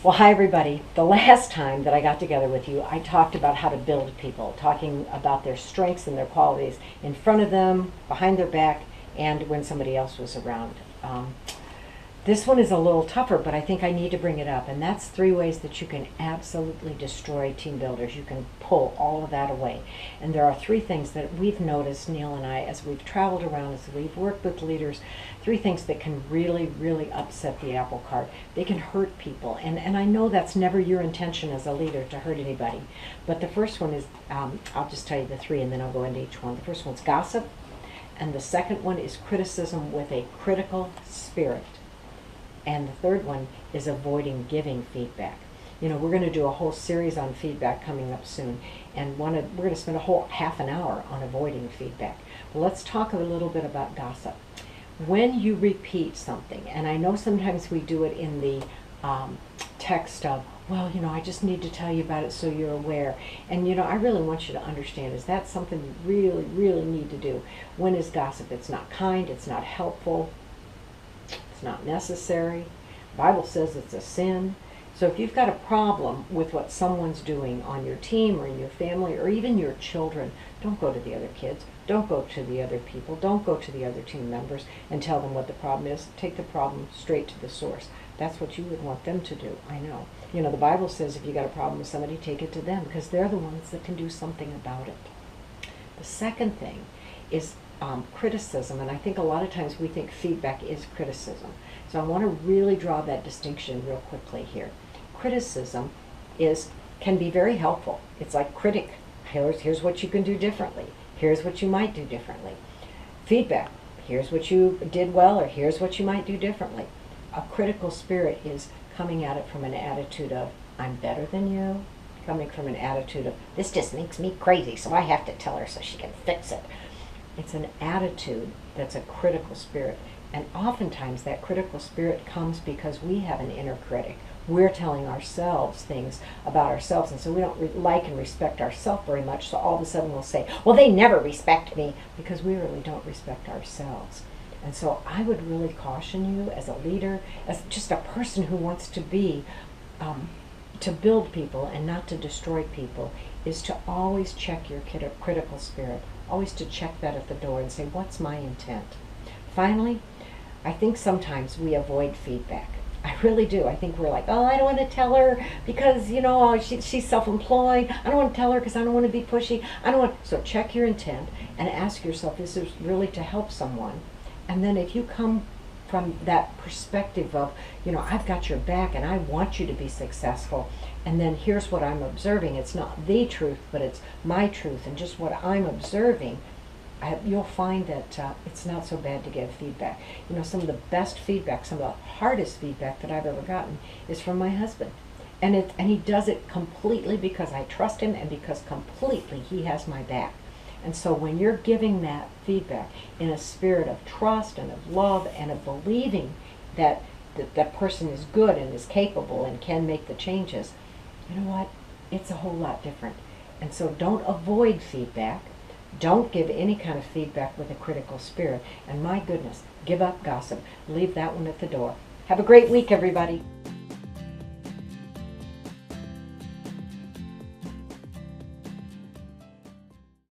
Well, hi everybody. The last time that I got together with you, I talked about how to build people, talking about their strengths and their qualities in front of them, behind their back, and when somebody else was around. This one is a little tougher, but I think I need to bring it up, and that's 3 ways that you can absolutely destroy team builders. You can pull all of that away. And there are 3 things that we've noticed, Neil and I, as we've traveled around, as we've worked with leaders, 3 things that can really, really upset the apple cart. They can hurt people, and I know that's never your intention as a leader to hurt anybody. But the first one is, I'll just tell you the 3 and then I'll go into each one. The first one's gossip, and the second one is criticism with a critical spirit. And the third one is avoiding giving feedback. You know, we're going to do a whole series on feedback coming up soon, and we're going to spend a whole half an hour on avoiding feedback. But let's talk a little bit about gossip. When you repeat something, and I know sometimes we do it in the text of, well, you know, I just need to tell you about it so you're aware. And, you know, I really want you to understand, is that something you really, really need to do? When is gossip? It's not kind, it's not helpful. It's not necessary. The Bible says it's a sin. So if you've got a problem with what someone's doing on your team or in your family or even your children, don't go to the other kids. Don't go to the other people. Don't go to the other team members and tell them what the problem is. Take the problem straight to the source. That's what you would want them to do. I know. You know, the Bible says if you got a problem with somebody, take it to them because they're the ones that can do something about it. The second thing is criticism, and I think a lot of times we think feedback is criticism. So I want to really draw that distinction real quickly here. Criticism can be very helpful. It's like critic. Here's what you can do differently. Here's what you might do differently. Feedback. Here's what you did well, or here's what you might do differently. A critical spirit is coming at it from an attitude of, I'm better than you. Coming from an attitude of, this just makes me crazy, so I have to tell her so she can fix it. It's an attitude that's a critical spirit. And oftentimes that critical spirit comes because we have an inner critic. We're telling ourselves things about ourselves, and so we don't like and respect ourselves very much, so all of a sudden we'll say, well, they never respect me, because we really don't respect ourselves. And so I would really caution you as a leader, as just a person who wants to be, to build people and not to destroy people, is to always check your critical spirit. Always to check that at the door and say, what's my intent? Finally, I think sometimes we avoid feedback. I really do. I think we're like, oh, I don't want to tell her because, you know, she's self-employed. I don't want to tell her because I don't want to be pushy. So check your intent and ask yourself, is this really to help someone? And then if you come from that perspective of, you know, I've got your back and I want you to be successful, and then here's what I'm observing. It's not the truth, but it's my truth and just what I'm observing. You'll find that it's not so bad to give feedback. You know, some of the best feedback, some of the hardest feedback that I've ever gotten is from my husband. And he does it completely because I trust him and because completely he has my back. And so when you're giving that feedback in a spirit of trust and of love and of believing that that person is good and is capable and can make the changes, you know what? It's a whole lot different. And so don't avoid feedback. Don't give any kind of feedback with a critical spirit. And my goodness, give up gossip. Leave that one at the door. Have a great week, everybody.